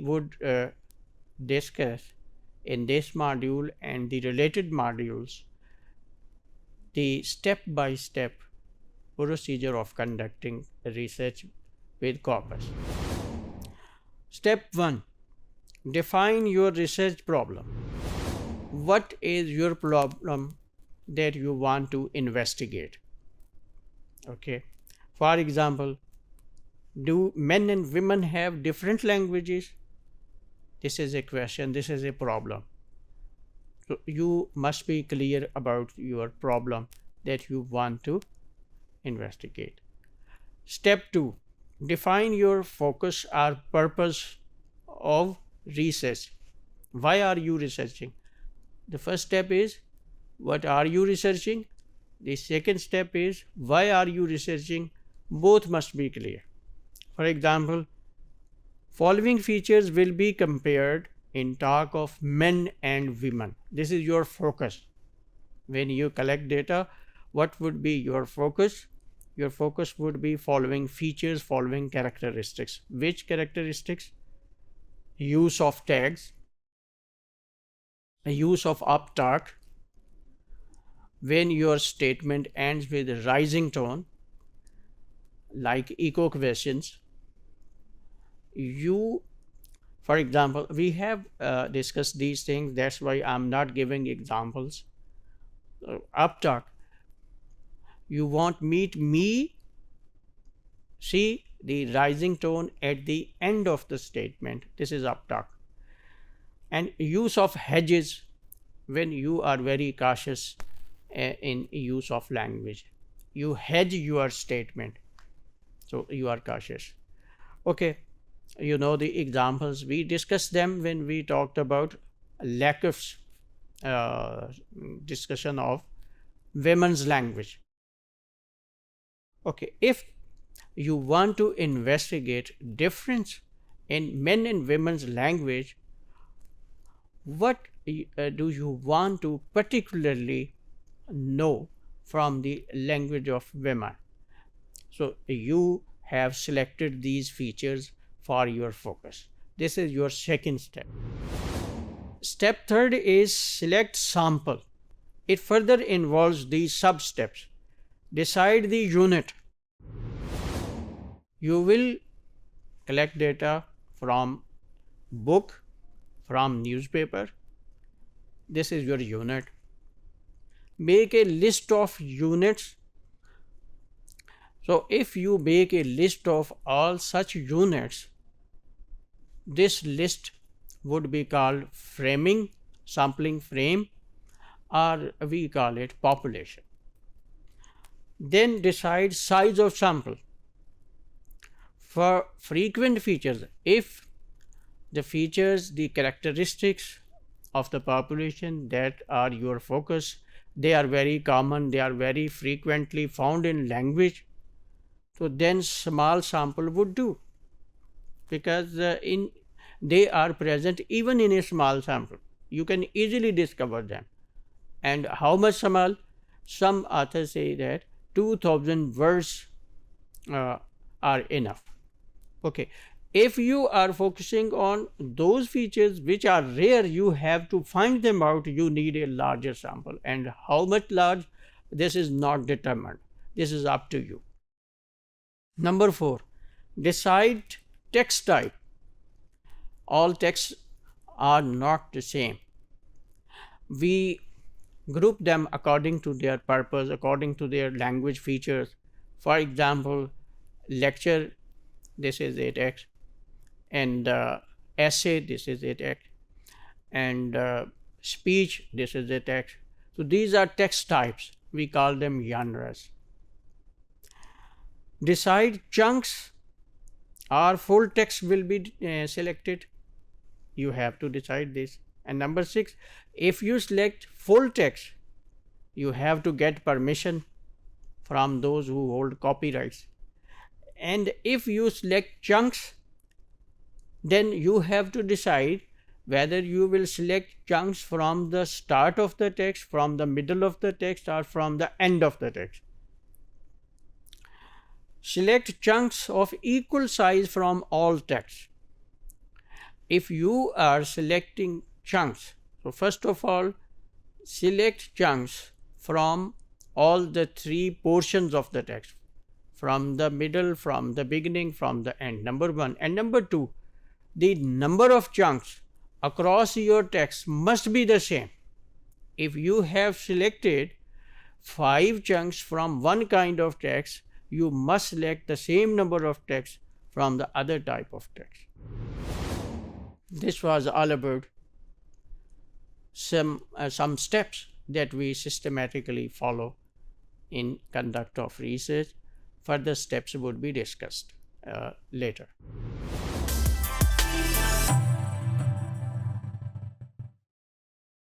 would discuss in this module and the related modules the step-by-step procedure of conducting research with corpus. Step 1. Define your research problem. What is your problem that you want to investigate? Okay. For example, do men and women have different languages? This is a question, this is a problem. So you must be clear about your problem that you want to investigate. Step 2. Define your focus or purpose of research. Why are you researching? The first step is, what are you researching? The second step is, why are you researching? Both must be clear. For example, following features will be compared in talk of men and women. This is your focus. When you collect data, what would be your focus? Your focus would be following features, following characteristics. Which characteristics? Use of tags, use of uptalk, when your statement ends with a rising tone, like echo questions. For example, we have discussed these things, that's why I'm not giving examples. Uptalk, you want meet me? See the rising tone at the end of the statement. This is uptalk. And use of hedges, when you are very cautious in use of language. You hedge your statement, so you are cautious. Okay, you know the examples. We discussed them when we talked about lack of discussion of women's language. Okay, if you want to investigate difference in men and women's language, what do you want to particularly know from the language of women? So you have selected these features for your focus. This is your second step. Step 3 is select sample. It further involves these sub-steps. Decide the unit. You will collect data from book, from newspaper. This is your unit. Make a list of units. So if you make a list of all such units, this list would be called framing, sampling frame, or we call it population. Then decide size of sample. For frequent features, if the features, the characteristics of the population that are your focus, they are very common, they are very frequently found in language, so then small sample would do, because they are present even in a small sample. You can easily discover them. And how much small? Some authors say that 2000 words are enough. Okay, if you are focusing on those features which are rare, you have to find them out. You need a larger sample, and how much large, this is not determined. This is up to you. Number 4, decide text type. All texts are not the same. We group them according to their purpose, according to their language features. For example, lecture, this is a text, and essay, this is a text, and speech, this is a text. So these are text types. We call them genres. Decide chunks or full text will be selected. You have to decide this. And number 6, if you select full text, you have to get permission from those who hold copyrights. And if you select chunks, then you have to decide whether you will select chunks from the start of the text, from the middle of the text, or from the end of the text. Select chunks of equal size from all texts. if you are selecting chunks, so first of all, select chunks from all the three portions of the text, from the middle, from the beginning, from the end, number one. And number two, the number of chunks across your text must be the same. If you have selected 5 chunks from one kind of text, you must select the same number of text from the other type of text. This was all about some steps that we systematically follow in conduct of research. Further steps would be discussed later.